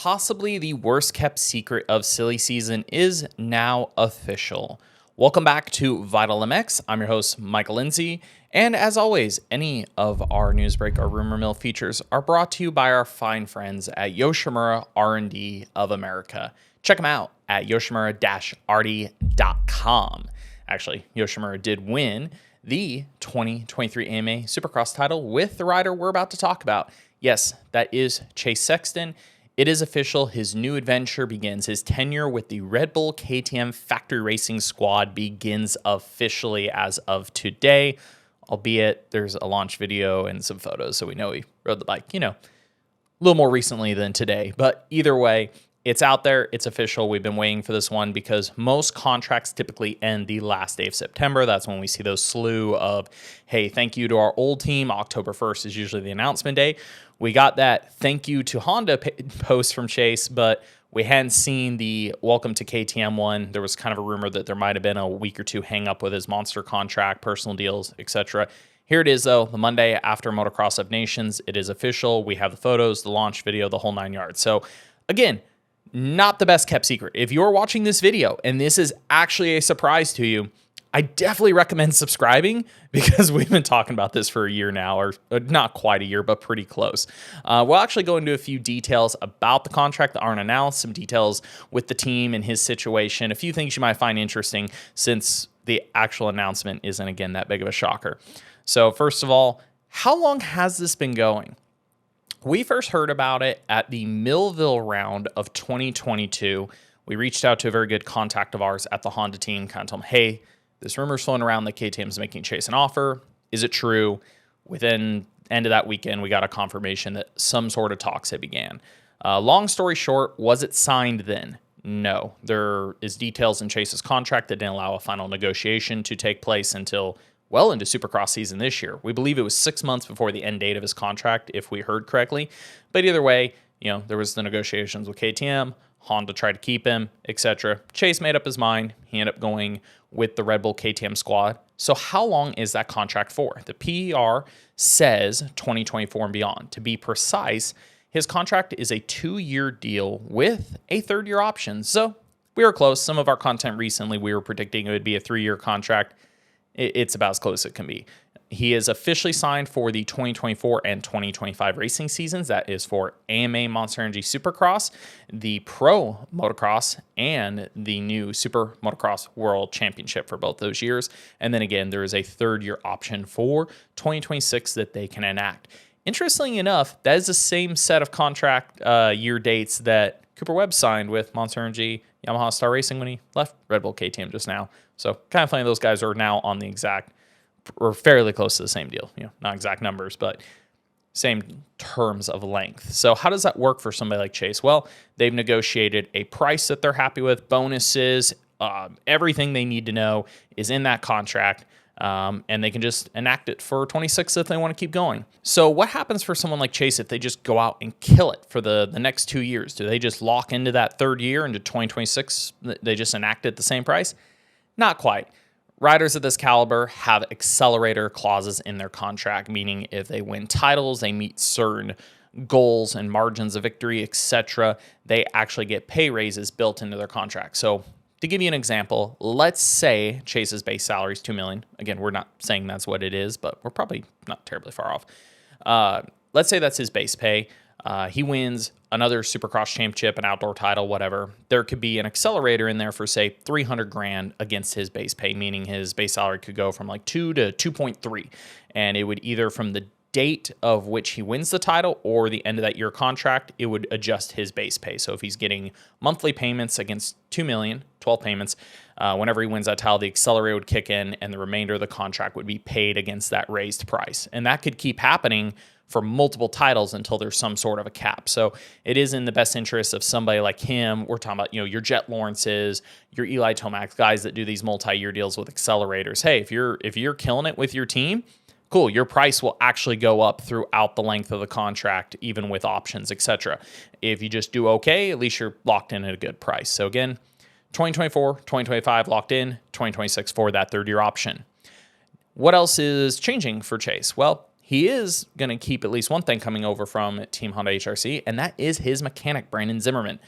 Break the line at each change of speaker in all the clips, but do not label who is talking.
possibly the worst kept secret of silly season is now official. Welcome back to Vital MX. I'm your host, Michael Lindsay. And as always, any of our Newsbreak or Rumor Mill features are brought to you by our fine friends at Yoshimura R&D of America. Check them out at yoshimura-rd.com. Actually, Yoshimura did win the 2023 AMA Supercross title with the rider we're about to talk about. Yes, that is Chase Sexton. It is official. His new adventure begins. His tenure with the Red Bull KTM factory racing squad begins officially as of today, albeit there's a launch video and some photos, so we know he rode the bike, a little more recently than today. But either way, it's out there. It's official. We've been waiting for this one because most contracts typically end the last day of September. That's when we see those slew of, hey, thank you to our old team. October 1st is usually the announcement day. We got that thank you to Honda post from Chase, but we hadn't seen the welcome to KTM one. There was kind of a rumor that there might have been a week or two hang up with his monster contract, personal deals, etc. Here it is, though, the Monday after Motocross of Nations. It is official. We have the photos, the launch video, the whole 9 yards. So again, not the best kept secret. If you're watching this video and this is actually a surprise to you, I definitely recommend subscribing because we've been talking about this for a year now, or not quite a year, but pretty close. We'll actually go into a few details about the contract that aren't announced, some details with the team and his situation, a few things you might find interesting since the actual announcement isn't, again, that big of a shocker. So first of all, how long has this been going? We first heard about it at the Millville round of 2022. We reached out to a very good contact of ours at the Honda team, kind of told them, hey, this rumor's flown around that KTM is making Chase an offer. Is it true? Within end of that weekend, we got a confirmation that some sort of talks had began. Long story short, was it signed then? No. There is details in Chase's contract that didn't allow a final negotiation to take place until well into Supercross season this year. We believe it was 6 months before the end date of his contract, if we heard correctly. But either way, there was the negotiations with KTM. Honda tried to keep him, etc. Chase made up his mind. He ended up going with the Red Bull KTM squad. So how long is that contract for? The PER says 2024 and beyond. To be precise, his contract is a 2-year deal with a 3rd-year option. So we were close. Some of our content recently, we were predicting it would be a 3-year contract. It's about as close as it can be. He is officially signed for the 2024 and 2025 racing seasons. That is for AMA Monster Energy Supercross, the Pro Motocross, and the new Super Motocross World Championship for both those years. And then again, there is a 3rd-year option for 2026 that they can enact. Interestingly enough, that is the same set of contract year dates that Cooper Webb signed with Monster Energy Yamaha Star Racing when he left Red Bull KTM just now. So kind of funny those guys are now on the exact, or fairly close to the same deal. Not exact numbers, but same terms of length. So how does that work for somebody like Chase? Well, they've negotiated a price that they're happy with, bonuses, everything they need to know is in that contract. And they can just enact it for 26 if they want to keep going. So what happens for someone like Chase if they just go out and kill it for the next 2 years? Do they just lock into that 3rd year into 2026? They just enact it at the same price? Not quite. Riders of this caliber have accelerator clauses in their contract, meaning if they win titles, they meet certain goals and margins of victory, etc., they actually get pay raises built into their contract. So to give you an example, let's say Chase's base salary is $2 million. Again, we're not saying that's what it is, but we're probably not terribly far off. Let's say that's his base pay. He wins another Supercross championship, an outdoor title, whatever. There could be an accelerator in there for, say, $300,000 against his base pay, meaning his base salary could go from like 2 to 2.3. And it would either from the date of which he wins the title or the end of that year contract, it would adjust his base pay. So if he's getting monthly payments against $2 million, 12 payments, whenever he wins that title, the accelerator would kick in and the remainder of the contract would be paid against that raised price. And that could keep happening for multiple titles until there's some sort of a cap. So it is in the best interest of somebody like him. We're talking about, your Jet Lawrences, your Eli Tomacs, guys that do these multi-year deals with accelerators. Hey, if you're killing it with your team, cool, your price will actually go up throughout the length of the contract, even with options, etc. If you just do okay, at least you're locked in at a good price. So again, 2024, 2025 locked in, 2026 for that 3rd-year option. What else is changing for Chase? Well, he is going to keep at least one thing coming over from Team Honda HRC, and that is his mechanic, Brandon Zimmerman.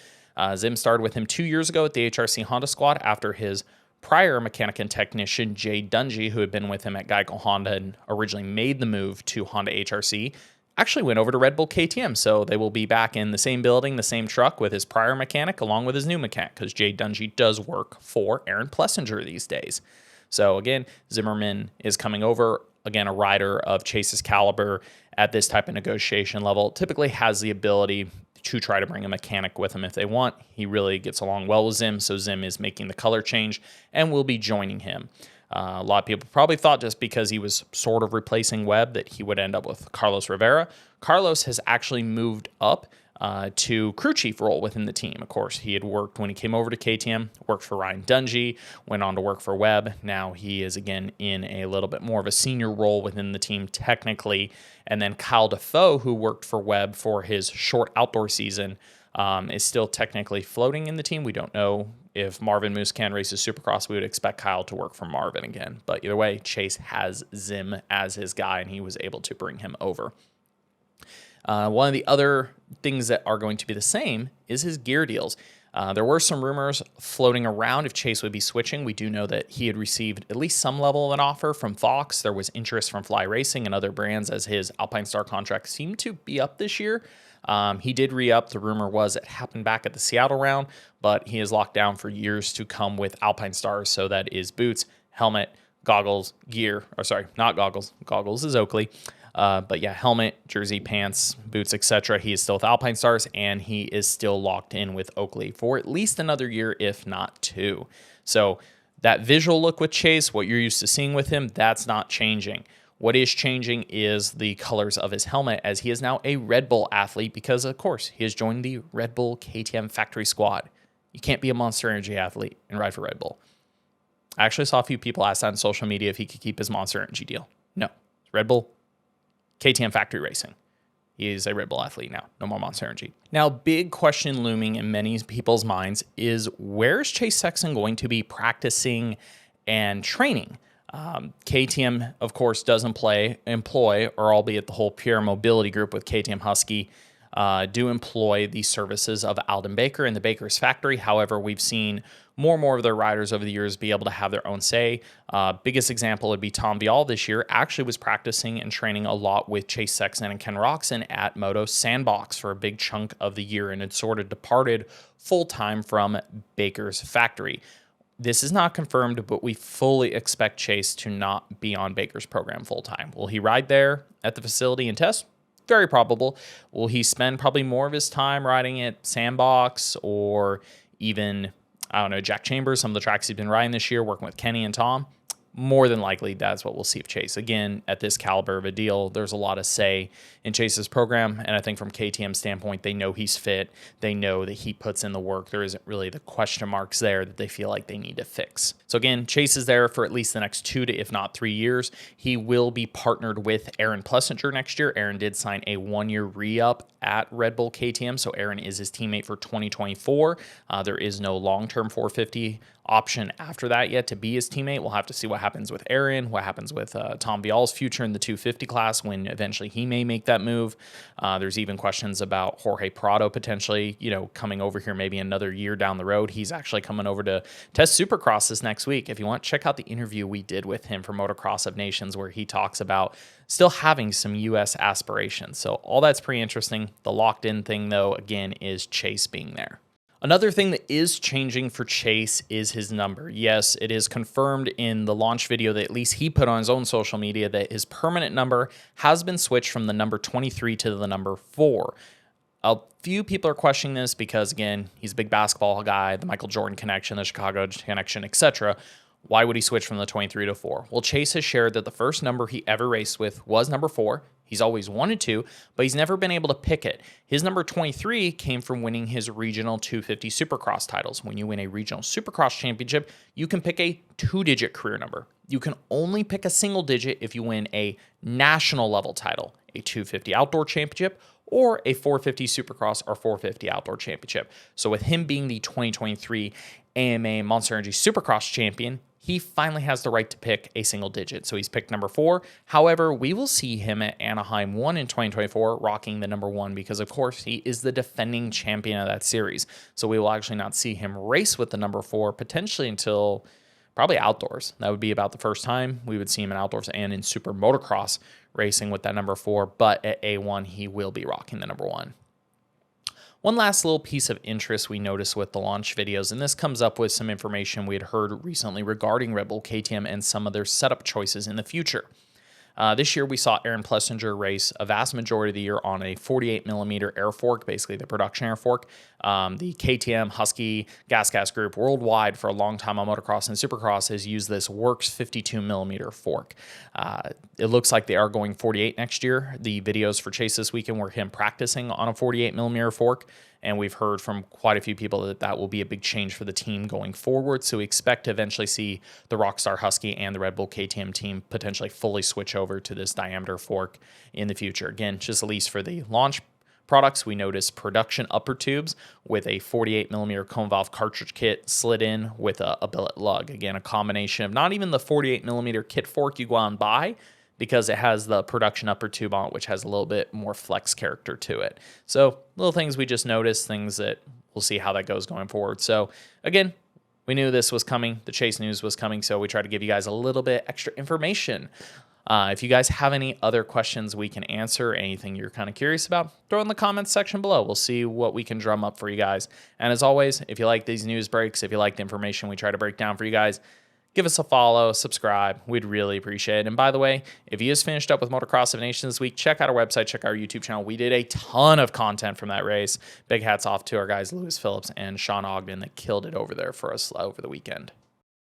Zim started with him 2 years ago at the HRC Honda squad after his prior mechanic and technician, Jay Dungy, who had been with him at Geico Honda and originally made the move to Honda HRC, actually went over to Red Bull KTM. So they will be back in the same building, the same truck with his prior mechanic along with his new mechanic, because Jay Dungy does work for Aaron Plessinger these days. So again, Zimmerman is coming over. Again, a rider of Chase's caliber at this type of negotiation level typically has the ability to try to bring a mechanic with him if they want. He really gets along well with Zim, so Zim is making the color change and will be joining him. A lot of people probably thought just because he was sort of replacing Webb that he would end up with Carlos Rivera. Carlos has actually moved up to crew chief role within the team. Of course, he had worked when he came over to KTM, worked for Ryan Dungey, went on to work for Webb. Now he is again in a little bit more of a senior role within the team technically. And then Kyle Defoe, who worked for Webb for his short outdoor season, is still technically floating in the team. We don't know if Marvin Musquin races Supercross. We would expect Kyle to work for Marvin again. But either way, Chase has Zim as his guy, and he was able to bring him over. One of the other things that are going to be the same is his gear deals. There were some rumors floating around if Chase would be switching. We do know that he had received at least some level of an offer from Fox. There was interest from Fly Racing and other brands as his Alpine Star contract seemed to be up this year. He did re-up. The rumor was it happened back at the Seattle round, but he is locked down for years to come with Alpine Stars. So that is boots, helmet, goggles, gear, or sorry, not goggles. Goggles is Oakley. But yeah, helmet, jersey, pants, boots, etc. He is still with Alpine Stars, and he is still locked in with Oakley for at least another year, if not two. So that visual look with Chase, what you're used to seeing with him, that's not changing. What is changing is the colors of his helmet, as he is now a Red Bull athlete because, of course, he has joined the Red Bull KTM factory squad. You can't be a Monster Energy athlete and ride for Red Bull. I actually saw a few people ask that on social media if he could keep his Monster Energy deal. No. Red Bull KTM factory racing. He is a Red Bull athlete now. No more Monster Energy. Now, big question looming in many people's minds is where's Chase Sexton going to be practicing and training? KTM, of course, does employ, or albeit the whole Pure Mobility group with KTM Husky, do employ the services of Alden Baker in the Baker's factory. However, we've seen more and more of their riders over the years be able to have their own say. Biggest example would be Tom Vial this year actually was practicing and training a lot with Chase Sexton and Ken Roxon at Moto Sandbox for a big chunk of the year, and had sort of departed full-time from Baker's factory. This is not confirmed, but we fully expect Chase to not be on Baker's program full-time. Will he ride there at the facility and test? Very probable. Will he spend probably more of his time riding at Sandbox or even, I don't know, Jack Chambers, some of the tracks he's been riding this year, working with Kenny and Tom? More than likely, that's what we'll see of Chase. Again, at this caliber of a deal, there's a lot of say in Chase's program, and I think from KTM's standpoint, they know he's fit. They know that he puts in the work. There isn't really the question marks there that they feel like they need to fix. So again, Chase is there for at least the next 2 to, if not 3 years. He will be partnered with Aaron Plessinger next year. Aaron did sign a 1-year re-up at Red Bull KTM, so Aaron is his teammate for 2024. There is no long-term 450 option after that yet to be his teammate. We'll have to see what happens with Aaron, what happens with Tom Vial's future in the 250 class when eventually he may make that move. There's even questions about Jorge Prado potentially, coming over here maybe another year down the road. He's actually coming over to test Supercross this next week. If you want, check out the interview we did with him for Motocross of Nations, where he talks about still having some U.S. aspirations. So all that's pretty interesting. The locked-in thing, though, again, is Chase being there. Another thing that is changing for Chase is his number. Yes, it is confirmed in the launch video that at least he put on his own social media that his permanent number has been switched from the number 23 to the number 4. A few people are questioning this because, again, he's a big basketball guy, the Michael Jordan connection, the Chicago connection, etc. Why would he switch from the 23 to 4? Well, Chase has shared that the first number he ever raced with was number 4. He's always wanted to, but he's never been able to pick it. His number 23 came from winning his regional 250 Supercross titles. When you win a regional Supercross championship, you can pick a 2-digit career number. You can only pick a single digit if you win a national level title, a 250 outdoor championship, or a 450 Supercross or 450 outdoor championship. So with him being the 2023 AMA Monster Energy Supercross champion, he finally has the right to pick a single digit. So he's picked number 4. However, we will see him at Anaheim 1 in 2024 rocking the number 1 because, of course, he is the defending champion of that series. So we will actually not see him race with the number 4 potentially until probably outdoors. That would be about the first time we would see him in outdoors and in super motocross racing with that number 4. But at A1, he will be rocking the number 1. One last little piece of interest we noticed with the launch videos, and this comes up with some information we had heard recently regarding Red Bull KTM and some of their setup choices in the future. This year, we saw Aaron Plessinger race a vast majority of the year on a 48mm air fork, basically the production air fork. The KTM Husky Gas Group worldwide for a long time on motocross and supercross has used this Works 52mm fork. It looks like they are going 48 next year. The videos for Chase this weekend were him practicing on a 48mm fork. And we've heard from quite a few people that that will be a big change for the team going forward. So we expect to eventually see the Rockstar Husky and the Red Bull KTM team potentially fully switch over to this diameter fork in the future. Again, just at least for the launch products, we noticed production upper tubes with a 48mm cone valve cartridge kit slid in with a billet lug. Again, a combination of not even the 48mm kit fork you go out and buy, because it has the production upper tube on it, which has a little bit more flex character to it. So little things we just noticed, things that we'll see how that goes going forward. So again, we knew this was coming. The Chase news was coming, so we tried to give you guys a little bit extra information. If you guys have any other questions we can answer, anything you're kind of curious about, throw in the comments section below. We'll see what we can drum up for you guys. And as always, if you like these news breaks, if you like the information we try to break down for you guys, give us a follow, subscribe. We'd really appreciate it. And by the way, if you just finished up with Motocross of Nations this week, check out our website, check out our YouTube channel. We did a ton of content from that race. Big hats off to our guys, Lewis Phillips and Sean Ogden, that killed it over there for us over the weekend.